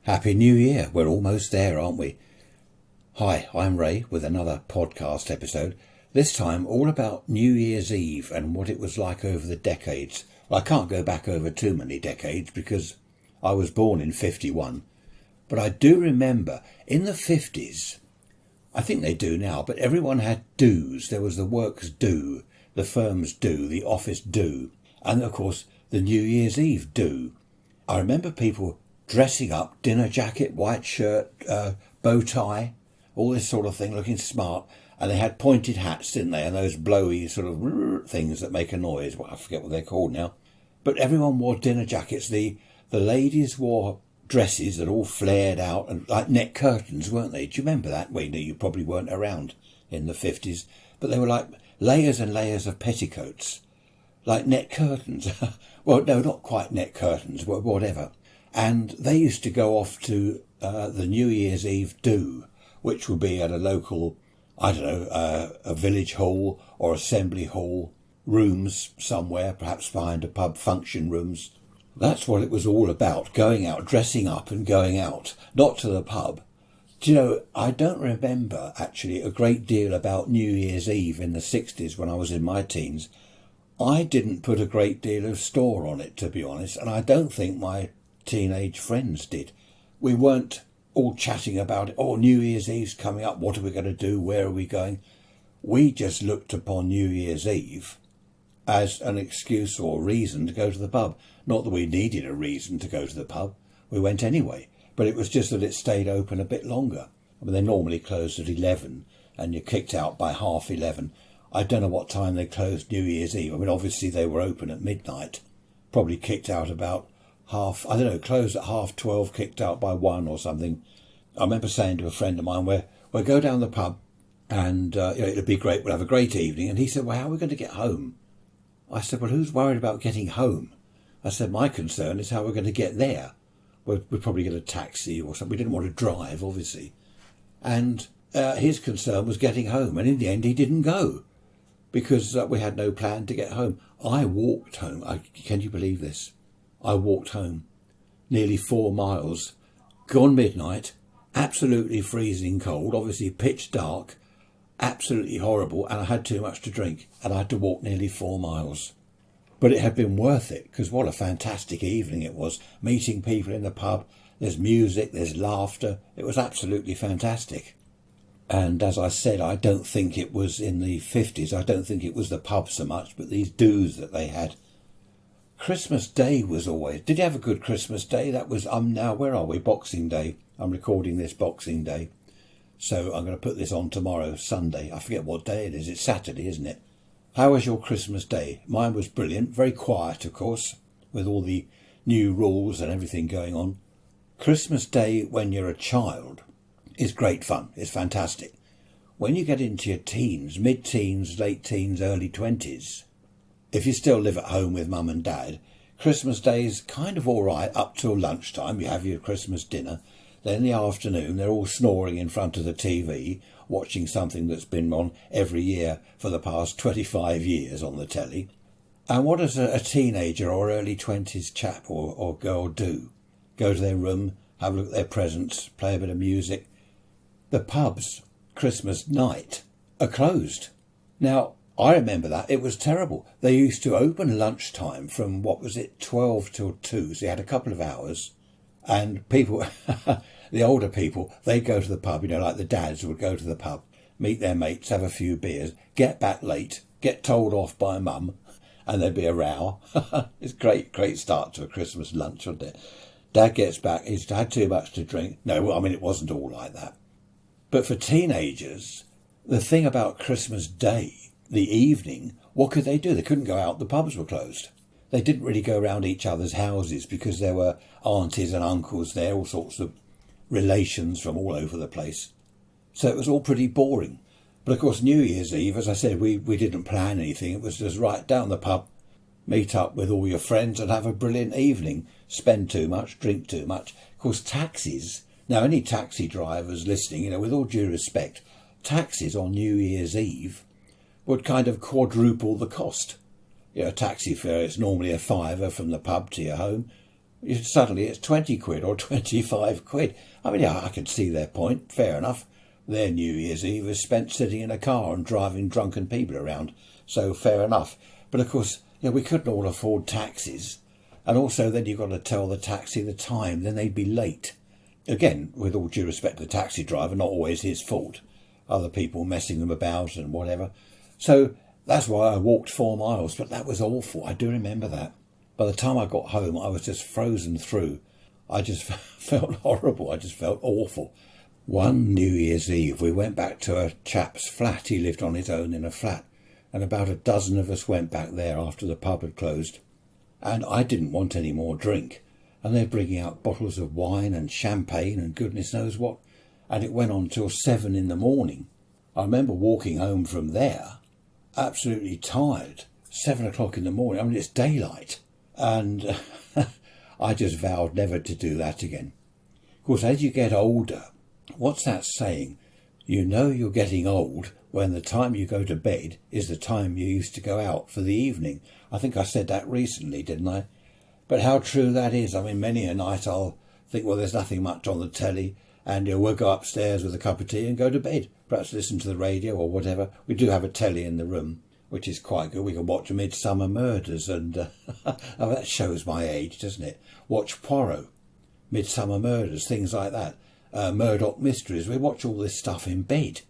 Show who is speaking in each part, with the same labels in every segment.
Speaker 1: Happy New Year. We're almost there, aren't we? Hi, I'm Ray with another podcast episode. This time all about New Year's Eve and what it was like over the decades. Well, I can't go back over too many decades because I was born in 51. But I do remember in the 50s, I think they do now, but everyone had do's. There was the works do, the firm's do, the office do, and of course the New Year's Eve do. I remember people dressing up, dinner jacket, white shirt, bow tie, all this sort of thing, looking smart. And they had pointed hats, didn't they? And those blowy sort of things that make a noise. Well, I forget what they're called now. But everyone wore dinner jackets. The ladies wore dresses that all flared out and like net curtains, weren't they? Do you remember that? Well, you probably weren't around in the 50s. But they were like layers and layers of petticoats, like net curtains. Well, no, not quite net curtains, whatever. And they used to go off to the New Year's Eve do, which would be at a local, I don't know, a village hall or assembly hall, rooms somewhere, perhaps behind a pub, function rooms. That's what it was all about, going out, dressing up and going out, not to the pub. Do you know, I don't remember actually a great deal about New Year's Eve in the 60s when I was in my teens. I didn't put a great deal of store on it, to be honest, and I don't think my teenage friends did. We weren't all chatting about it. Oh, New Year's Eve's coming up. What are we going to do? Where are we going? We just looked upon New Year's Eve as an excuse or reason to go to the pub. Not that we needed a reason to go to the pub. We went anyway. But it was just that it stayed open a bit longer. I mean, they normally closed at 11 and you're kicked out by 11:30. I don't know what time they closed New Year's Eve. I mean, obviously they were open at midnight. Probably kicked out about closed at 12:30, kicked out by 1 or something. I remember saying to a friend of mine, we'll go down the pub and it'll be great, we'll have a great evening. And he said, well, how are we going to get home? I said, well, who's worried about getting home? I said, my concern is how we're going to get there. We'd probably get a taxi or something. We didn't want to drive, obviously. And his concern was getting home. And in the end, he didn't go because we had no plan to get home. I walked home. Can you believe this? I walked home nearly 4 miles, gone midnight, absolutely freezing cold, obviously pitch dark, absolutely horrible, and I had too much to drink and I had to walk nearly 4 miles. But it had been worth it because what a fantastic evening it was, meeting people in the pub. There's music, there's laughter. It was absolutely fantastic. And as I said, I don't think it was in the 50s. I don't think it was the pub so much, but these do's that they had. Christmas Day was always... Did you have a good Christmas Day? That was... now, where are we? Boxing Day. I'm recording this Boxing Day. So I'm going to put this on tomorrow, Sunday. I forget what day it is. It's Saturday, isn't it? How was your Christmas Day? Mine was brilliant. Very quiet, of course, with all the new rules and everything going on. Christmas Day when you're a child is great fun. It's fantastic. When you get into your teens, mid-teens, late teens, early 20s... If you still live at home with mum and dad, Christmas Day is kind of all right up till lunchtime. You have your Christmas dinner. Then in the afternoon, they're all snoring in front of the TV, watching something that's been on every year for the past 25 years on the telly. And what does a teenager or early 20s chap or girl do? Go to their room, have a look at their presents, play a bit of music. The pubs, Christmas night, are closed. Now, I remember that. It was terrible. They used to open lunchtime from, 12 till 2. So you had a couple of hours. And people, the older people, they'd go to the pub, like the dads would go to the pub, meet their mates, have a few beers, get back late, get told off by mum, and there'd be a row. It's great start to a Christmas lunch, wasn't it? Dad gets back, he's had too much to drink. No, I mean, it wasn't all like that. But for teenagers, the thing about Christmas Day, the evening, what could they do? They couldn't go out. The pubs were closed. They didn't really go around each other's houses because there were aunties and uncles there, all sorts of relations from all over the place. So it was all pretty boring. But of course, New Year's Eve, as I said, we didn't plan anything. It was just right down the pub, meet up with all your friends and have a brilliant evening. Spend too much, drink too much. Of course, taxis. Now, any taxi drivers listening, with all due respect, taxis on New Year's Eve would kind of quadruple the cost. A taxi fare is normally a £5 from the pub to your home. Suddenly it's 20 quid or 25 quid. I mean, yeah, I can see their point, fair enough. Their New Year's Eve is spent sitting in a car and driving drunken people around, so fair enough. But of course, we couldn't all afford taxis, and also then you've got to tell the taxi the time, then they'd be late. Again, with all due respect to the taxi driver, not always his fault. Other people messing them about and whatever. So that's why I walked 4 miles, but that was awful. I do remember that. By the time I got home, I was just frozen through. I just felt horrible. I just felt awful. One New Year's Eve, we went back to a chap's flat. He lived on his own in a flat. And about a dozen of us went back there after the pub had closed. And I didn't want any more drink. And they're bringing out bottles of wine and champagne and goodness knows what. And it went on till 7 in the morning. I remember walking home from there, absolutely tired. 7 o'clock in the morning. I mean, it's daylight. And I just vowed never to do that again. Of course, as you get older, what's that saying? You know you're getting old when the time you go to bed is the time you used to go out for the evening. I think I said that recently, didn't I? But how true that is. I mean, many a night I'll think, well, there's nothing much on the telly, and we'll go upstairs with a cup of tea and go to bed. Perhaps listen to the radio or whatever. We do have a telly in the room, which is quite good. We can watch Midsummer Murders, and oh, that shows my age, doesn't it? Watch Poirot, Midsummer Murders, things like that. Murdoch Mysteries. We watch all this stuff in bed.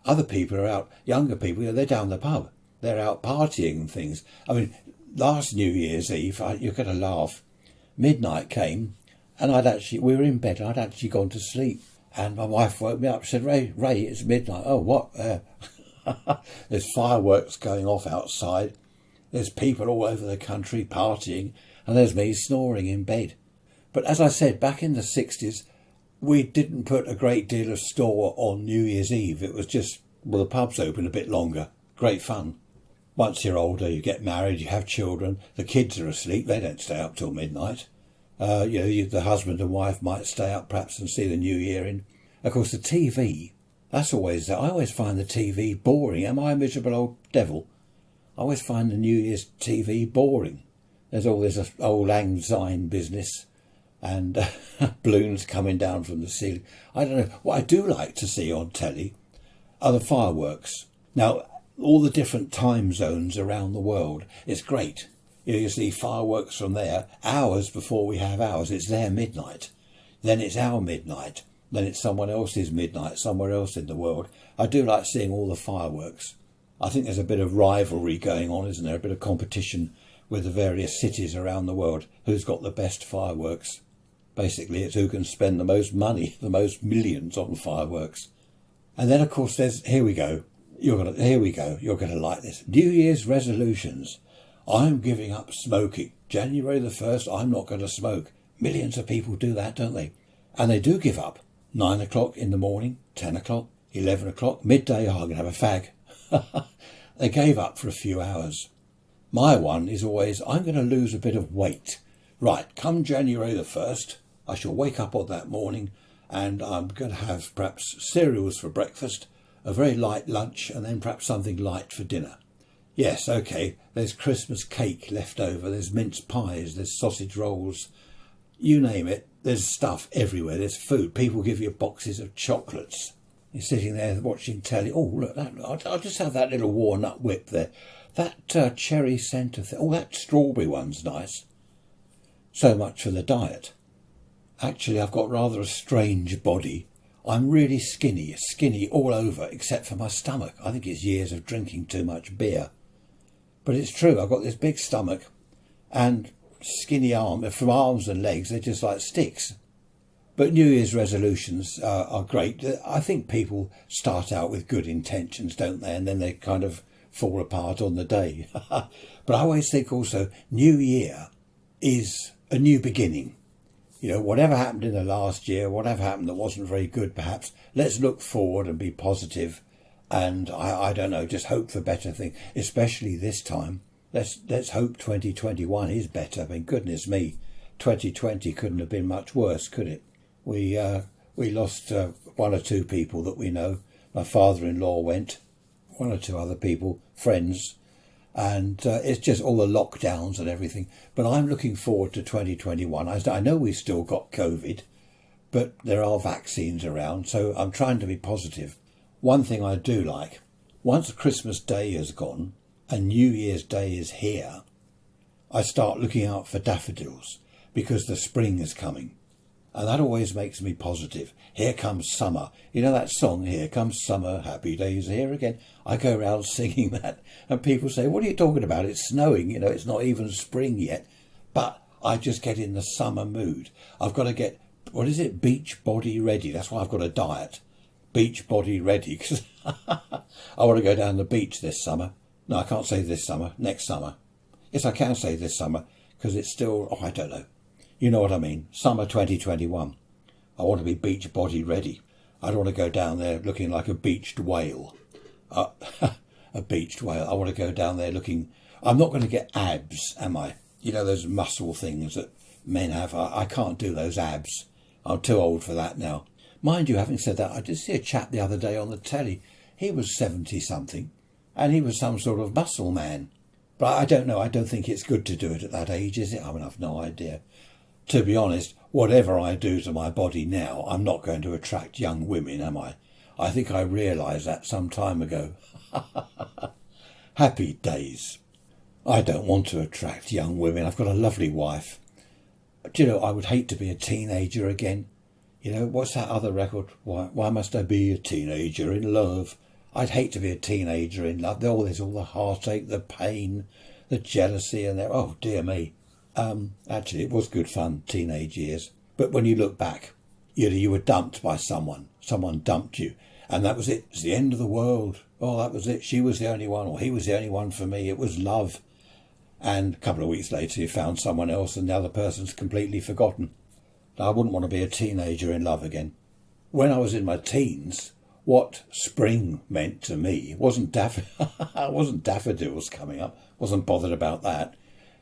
Speaker 1: Other people are out, younger people, they're down the pub. They're out partying and things. I mean, last New Year's Eve, you're going to laugh. Midnight came, and we were in bed. I'd actually gone to sleep, and my wife woke me up. She said, Ray, it's midnight. Oh, what? There's fireworks going off outside. There's people all over the country partying, and there's me snoring in bed. But as I said, back in the 60s, we didn't put a great deal of store on New Year's Eve. It was just, well, the pub's open a bit longer. Great fun. Once you're older, you get married, you have children, the kids are asleep, they don't stay up till midnight. The husband and wife might stay up perhaps and see the new year in. Of course, the TV, that's always there. I always find the TV boring. Am I a miserable old devil? I always find the New Year's TV boring. There's all this old Lang Syne business and balloons coming down from the ceiling. I don't know. What I do like to see on telly are the fireworks. Now, all the different time zones around the world, it's great. You see fireworks from there hours before we have ours. It's their midnight. Then it's our midnight. Then it's someone else's midnight somewhere else in the world. I do like seeing all the fireworks. I think there's a bit of rivalry going on, isn't there? A bit of competition with the various cities around the world. Who's got the best fireworks? Basically, it's who can spend the most money, the most millions on fireworks. And then, of course, here we go. You're going to like this. New Year's resolutions. I'm giving up smoking. January the 1st, I'm not going to smoke. Millions of people do that, don't they? And they do give up. 9 o'clock in the morning, 10 o'clock, 11 o'clock, midday, I'm going to have a fag. They gave up for a few hours. My one is always, I'm going to lose a bit of weight. Right, come January the 1st, I shall wake up on that morning and I'm going to have perhaps cereals for breakfast, a very light lunch, and then perhaps something light for dinner. Yes, OK, there's Christmas cake left over, there's mince pies, there's sausage rolls, you name it, there's stuff everywhere, there's food. People give you boxes of chocolates. You're sitting there watching telly. Oh, look, I'll just have that little walnut whip there. That cherry centre thing. Oh, that strawberry one's nice. So much for the diet. Actually, I've got rather a strange body. I'm really skinny all over, except for my stomach. I think it's years of drinking too much beer. But it's true, I've got this big stomach and skinny arm. From arms and legs, they're just like sticks. But New Year's resolutions are great. I think people start out with good intentions, don't they? And then they kind of fall apart on the day. But I always think also, New Year is a new beginning. You know, whatever happened in the last year, whatever happened that wasn't very good perhaps, let's look forward and be positive. And I don't know, just hope for better things, especially this time. Let's hope 2021 is better. I mean, goodness me, 2020 couldn't have been much worse, could it? We lost one or two people that we know. My father-in-law went, one or two other people, friends. And it's just all the lockdowns and everything. But I'm looking forward to 2021. I know we've still got COVID, but there are vaccines around, so I'm trying to be positive. One thing I do like, once Christmas Day has gone and New Year's Day is here, I start looking out for daffodils because the spring is coming. And that always makes me positive. Here comes summer. You know that song, Here Comes Summer, Happy Days Are Here Again? I go around singing that and people say, what are you talking about? It's snowing, it's not even spring yet. But I just get in the summer mood. I've got to get, beach body ready. That's why I've got a diet. Beach body ready, because I want to go down the beach this summer. No, I can't say this summer, next summer. Yes, I can say this summer, because it's still, I don't know. You know what I mean? Summer 2021. I want to be beach body ready. I don't want to go down there looking like a beached whale. A beached whale. I want to go down there looking... I'm not going to get abs, am I? Those muscle things that men have. I can't do those abs. I'm too old for that now. Mind you, having said that, I did see a chap the other day on the telly. He was 70-something, and he was some sort of muscle man. But I don't know. I don't think it's good to do it at that age, is it? I mean, I've no idea. To be honest, whatever I do to my body now, I'm not going to attract young women, am I? I think I realised that some time ago. Happy days. I don't want to attract young women. I've got a lovely wife. Do you know, I would hate to be a teenager again. What's that other record? Why must I be a teenager in love? I'd hate to be a teenager in love. There's all the heartache, the pain, the jealousy, and oh dear me. Actually, it was good fun, teenage years. But when you look back, you were dumped by someone. Someone dumped you. And that was it. It's the end of the world. Oh, that was it. She was the only one, or he was the only one for me. It was love. And a couple of weeks later, you found someone else, and the other person's completely forgotten. I wouldn't want to be a teenager in love again. When I was in my teens, what spring meant to me wasn't daffodils coming up. Wasn't bothered about that.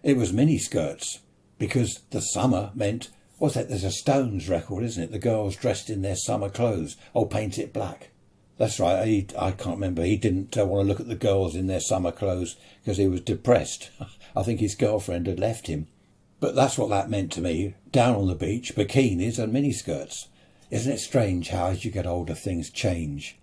Speaker 1: It was miniskirts, because the summer meant, what's that? There's a Stones record, isn't it? The girls dressed in their summer clothes. Oh, paint it black. That's right. I can't remember. He didn't want to look at the girls in their summer clothes because he was depressed. I think his girlfriend had left him. But that's what that meant to me. Down on the beach, bikinis and miniskirts. Isn't it strange how as you get older things change?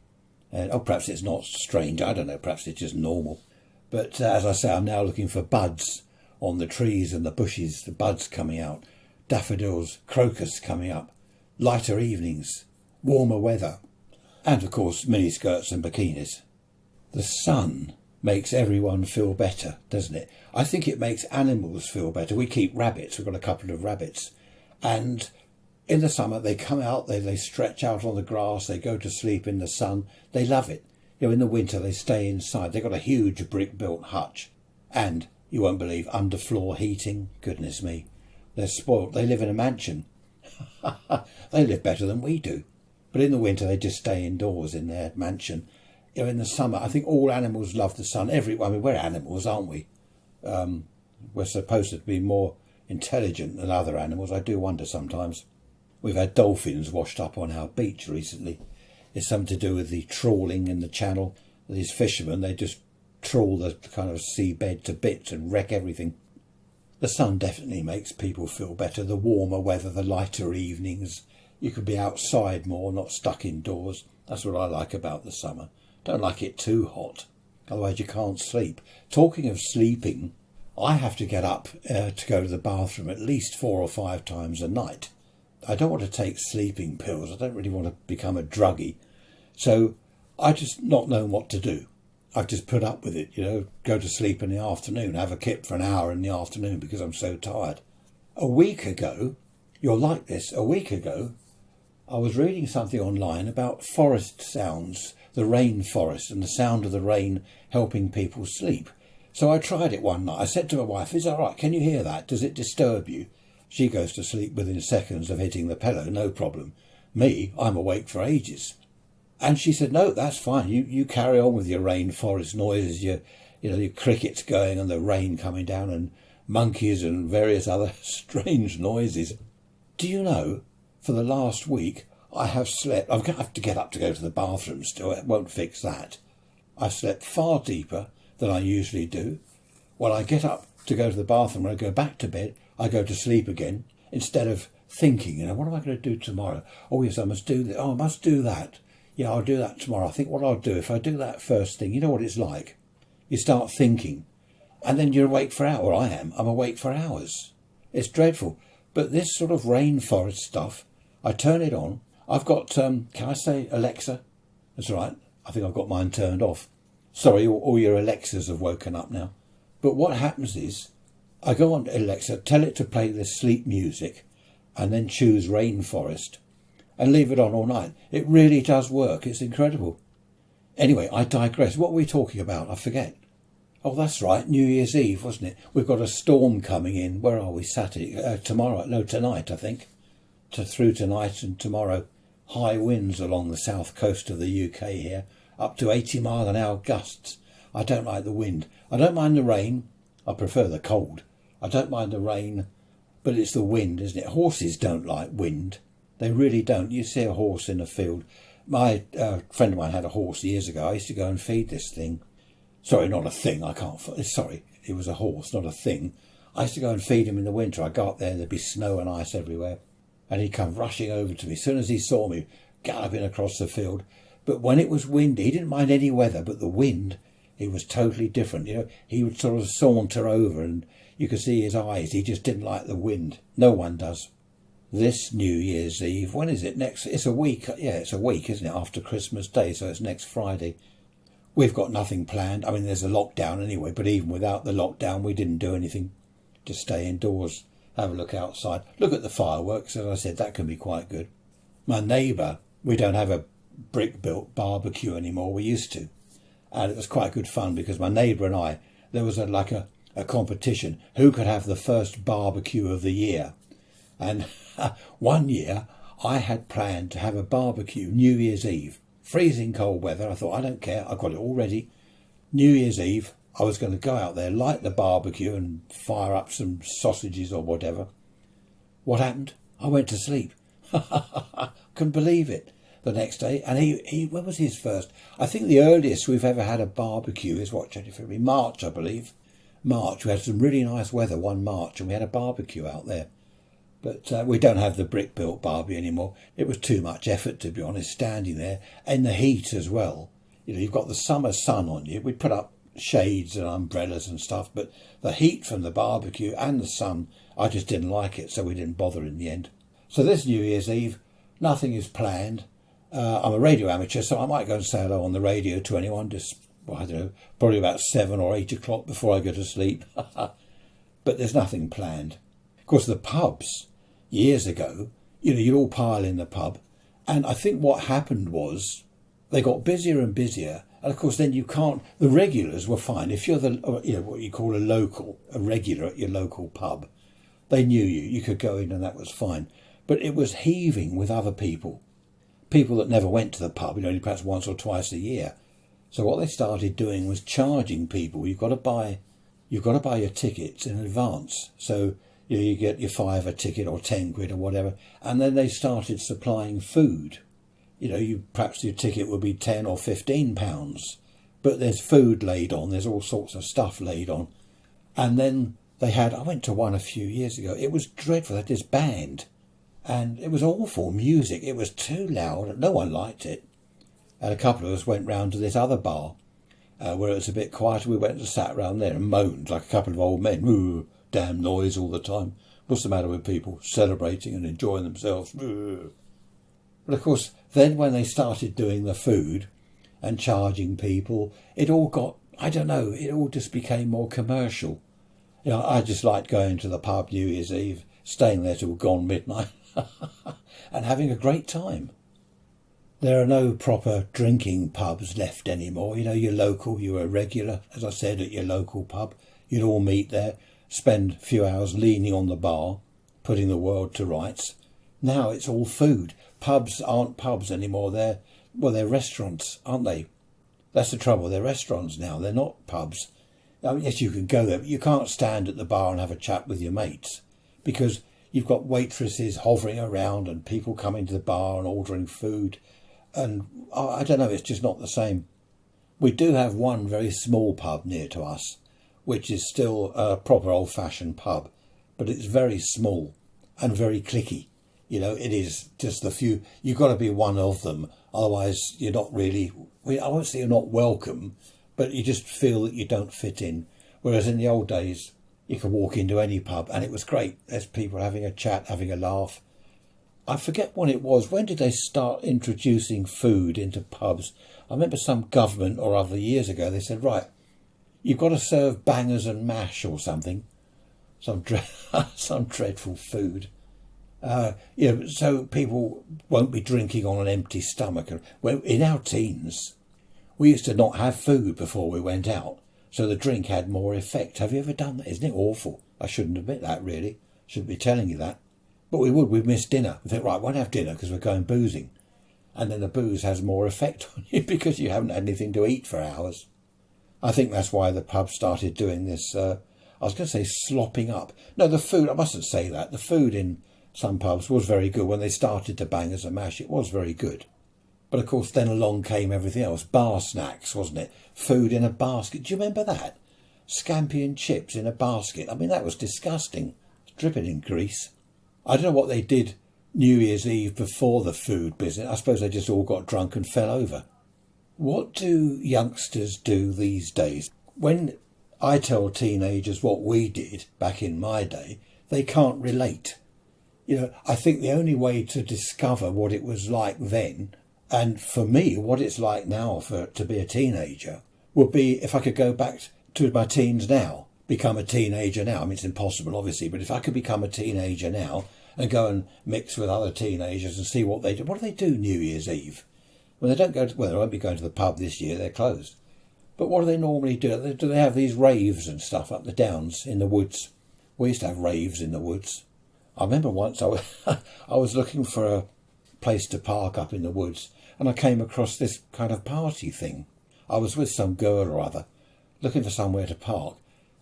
Speaker 1: And perhaps it's not strange. I don't know. Perhaps it's just normal. But as I say, I'm now looking for buds on the trees and the bushes, the buds coming out, daffodils, crocus coming up, lighter evenings, warmer weather, and of course miniskirts and bikinis. The sun makes everyone feel better, doesn't it? I think it makes animals feel better. We keep rabbits. We've got a couple of rabbits, and in the summer they come out, they stretch out on the grass, they go to sleep in the sun. They love it. In the winter they stay inside. They've got a huge brick-built hutch, and you won't believe, underfloor heating. Goodness me. They're spoilt. They live in a mansion. They live better than we do. But in the winter, they just stay indoors in their mansion. In the summer, I think all animals love the sun. We're animals, aren't we? We're supposed to be more intelligent than other animals. I do wonder sometimes. We've had dolphins washed up on our beach recently. It's something to do with the trawling in the channel. These fishermen, they just trawl the kind of seabed to bits and wreck everything. The sun definitely makes people feel better. The warmer weather, the lighter evenings. You could be outside more, not stuck indoors. That's what I like about the summer. Don't like it too hot. Otherwise you can't sleep. Talking of sleeping, I have to get up to go to the bathroom at least 4 or 5 times a night. I don't want to take sleeping pills. I don't really want to become a druggie. So I just not knowing what to do. I've just put up with it, go to sleep in the afternoon, have a kip for an hour in the afternoon because I'm so tired. A week ago, you're like this, a week ago, I was reading something online about forest sounds, the rainforest and the sound of the rain helping people sleep. So I tried it one night. I said to my wife, is that right? Can you hear that? Does it disturb you? She goes to sleep within seconds of hitting the pillow, no problem. Me, I'm awake for ages. And she said, no, that's fine. You carry on with your rainforest noises, your crickets going and the rain coming down and monkeys and various other strange noises. Do you know, for the last week, I have slept... I'm going to have to get up to go to the bathroom still. It won't fix that. I've slept far deeper than I usually do. Well, I get up to go to the bathroom. When I go back to bed, I go to sleep again instead of thinking, what am I going to do tomorrow? Oh, yes, I must do this. Oh, I must do that. Yeah, I'll do that tomorrow. I think what I'll do if I do that first thing, you know what it's like. You start thinking and then you're awake for hours. Or I am. I'm awake for hours. It's dreadful. But this sort of rainforest stuff, I turn it on. I've got, can I say Alexa? That's right. I think I've got mine turned off. Sorry, all your Alexas have woken up now. But what happens is, I go on to Alexa, tell it to play the sleep music, and then choose rainforest, and leave it on all night. It really does work. It's incredible. Anyway, I digress. What were we talking about? I forget. Oh, that's right. New Year's Eve, wasn't it? We've got a storm coming in. Where are we? Saturday? Tonight, I think. Through tonight and tomorrow. High winds along the south coast of the UK here. Up to 80-mile-an-hour gusts. I don't like the wind. I don't mind the rain. I prefer the cold. I don't mind the rain, but it's the wind, isn't it? Horses don't like wind. They really don't. You see a horse in a field. My friend of mine had a horse years ago. I used to go and feed this thing. Sorry, not a thing. Sorry, it was a horse, not a thing. I used to go and feed him in the winter. I'd go up there, there'd be snow and ice everywhere. And he'd come rushing over to me. As soon as he saw me, galloping across the field. But when it was windy, he didn't mind any weather, but the wind, it was totally different. He would sort of saunter over and you could see his eyes. He just didn't like the wind. No one does. This New Year's Eve, when is it? It's a week. Yeah, it's a week, isn't it? After Christmas Day, so it's next Friday. We've got nothing planned. I mean, there's a lockdown anyway, but even without the lockdown, we didn't do anything. Just stay indoors, have a look outside, look at the fireworks. As I said, that can be quite good. My neighbour, we don't have a brick-built barbecue anymore. We used to. And it was quite good fun because my neighbour and I, there was a competition. Who could have the first barbecue of the year? And one year, I had planned to have a barbecue New Year's Eve. Freezing cold weather. I thought, I don't care. I've got it all ready. New Year's Eve, I was going to go out there, light the barbecue and fire up some sausages or whatever. What happened? I went to sleep. Couldn't believe it. The next day, and he when was his first? I think the earliest we've ever had a barbecue is January, February, March, I believe. March. We had some really nice weather one March, and we had a barbecue out there. But we don't have the brick-built barbie anymore. It was too much effort, to be honest, standing there. And the heat as well. You've got the summer sun on you. We put up shades and umbrellas and stuff, but the heat from the barbecue and the sun, I just didn't like it, so we didn't bother in the end. So this New Year's Eve, nothing is planned. I'm a radio amateur, so I might go and say hello on the radio to anyone, I don't know, probably about 7 or 8 o'clock before I go to sleep. But there's nothing planned. Of course, the pubs, years ago, you'd all pile in the pub. And I think what happened was they got busier and busier. And of course, then the regulars were fine. If you're what you call a regular at your local pub, they knew you. You could go in and that was fine. But it was heaving with other people that never went to the pub, only perhaps once or twice a year. So what they started doing was charging people. You've got to buy your tickets in advance. So you get your £5 ticket or 10 quid or whatever, and then they started supplying food. Perhaps your ticket would be £10 or £15, but there's food laid on. There's all sorts of stuff laid on, and then I went to one a few years ago. It was dreadful. They had this band. And it was awful music. It was too loud. No one liked it. And a couple of us went round to this other bar where it was a bit quieter. We went and sat round there and moaned like a couple of old men. Ooh, damn noise all the time. What's the matter with people celebrating and enjoying themselves? Ooh. But of course, then when they started doing the food and charging people, it all got, I don't know, it all just became more commercial. I just liked going to the pub New Year's Eve, staying there till gone midnight. And having a great time. There are no proper drinking pubs left anymore. You're local, you're a regular, as I said, at your local pub. You'd all meet there, spend a few hours leaning on the bar, putting the world to rights. Now it's all food. Pubs aren't pubs anymore. They're restaurants, aren't they? That's the trouble. They're restaurants now. They're not pubs. Yes, you can go there, but you can't stand at the bar and have a chat with your mates because you've got waitresses hovering around and people coming to the bar and ordering food. And I don't know, it's just not the same. We do have one very small pub near to us which is still a proper old-fashioned pub, but it's very small and very cliquey. You know, it is just the few. You've got to be one of them, otherwise you're not really. I won't say you're not welcome, but you just feel that you don't fit in. Whereas in the old days, you could walk into any pub and it was great. There's people having a chat, having a laugh. I forget when it was. When did they start introducing food into pubs? I remember some government or other years ago, they said, right, you've got to serve bangers and mash or something. Some dreadful food. So people won't be drinking on an empty stomach. Well, in our teens, we used to not have food before we went out, so the drink had more effect. Have you ever done that? Isn't it awful? I shouldn't admit that, really. Shouldn't be telling you that. But we would. We'd miss dinner. We think, right, won't have dinner because we're going boozing. And then the booze has more effect on you because you haven't had anything to eat for hours. I think that's why the pub started doing this, I was going to say slopping up. No, the food, I mustn't say that. The food in some pubs was very good. When they started to bangers and mash, it was very good. But of course, then along came everything else. Bar snacks, wasn't it? Food in a basket. Do you remember that? Scampi and chips in a basket. I mean, that was disgusting. Dripping in grease. I don't know what they did New Year's Eve before the food business. I suppose they just all got drunk and fell over. What do youngsters do these days? When I tell teenagers what we did back in my day, they can't relate. You know, I think the only way to discover what it was like then, and for me, what it's like now to be a teenager, would be if I could go back to my teens now, become a teenager now. I mean, it's impossible, obviously, but if I could become a teenager now and go and mix with other teenagers and see what they do. What do they do New Year's Eve? Well, they don't go to, well, they won't be going to the pub this year, they're closed. But what do they normally do? Do they have these raves and stuff up the downs in the woods? We used to have raves in the woods. I remember once I was looking for a place to park up in the woods and I came across this kind of party thing. I was with some girl or other looking for somewhere to park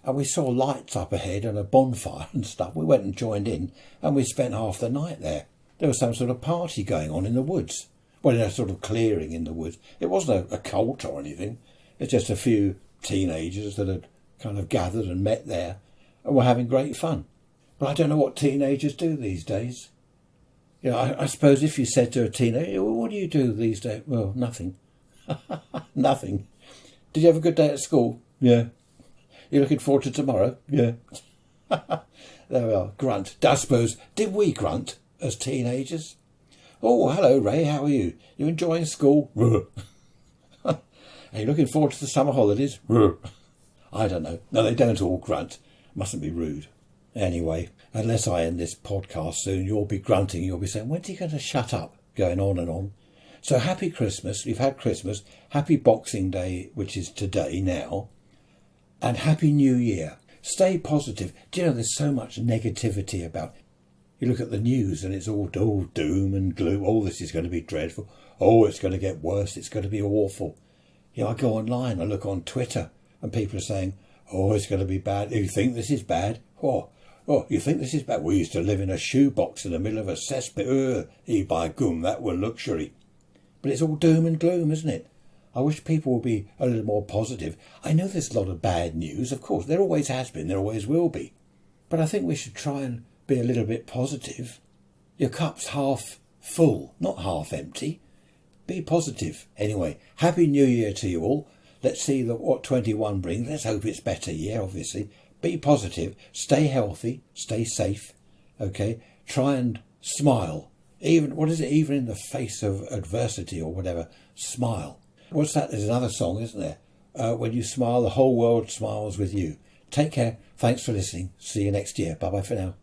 Speaker 1: and we saw lights up ahead and a bonfire and stuff. We went and joined in and we spent half the night there. There was some sort of party going on in the woods. Well, in a sort of clearing in the woods. It wasn't a cult or anything. It's just a few teenagers that had kind of gathered and met there and were having great fun. But I don't know what teenagers do these days. You know, I suppose if you said to a teenager, well, what do you do these days? Well, nothing. Nothing. Did you have a good day at school? Yeah. You looking forward to tomorrow? Yeah. There we are. Grunt. I suppose, did we grunt as teenagers? Oh, hello, Ray. How are you? You enjoying school? Are you looking forward to the summer holidays? I don't know. No, they don't all grunt. Mustn't be rude. Anyway, unless I end this podcast soon, you'll be grunting. You'll be saying, when's he going to shut up? Going on and on. So happy Christmas. We've had Christmas. Happy Boxing Day, which is today now. And Happy New Year. Stay positive. Do you know there's so much negativity about. You look at the news and it's all doom and gloom. Oh, this is going to be dreadful. Oh, it's going to get worse. It's going to be awful. You know, I go online, I look on Twitter and people are saying, oh, it's going to be bad. You think this is bad? Oh, you think this is bad? We used to live in a shoebox in the middle of a cesspit. By gum, that were luxury. But it's all doom and gloom, isn't it? I wish people would be a little more positive. I know there's a lot of bad news, of course. There always has been, there always will be. But I think we should try and be a little bit positive. Your cup's half full, not half empty. Be positive. Anyway, Happy New Year to you all. Let's see what 21 brings. Let's hope it's better, yeah, obviously. Be positive. Stay healthy. Stay safe. Okay? Try and smile. Even in the face of adversity or whatever, smile. What's that? There's another song, isn't there? When you smile, the whole world smiles with you. Take care. Thanks for listening. See you next year. Bye-bye for now.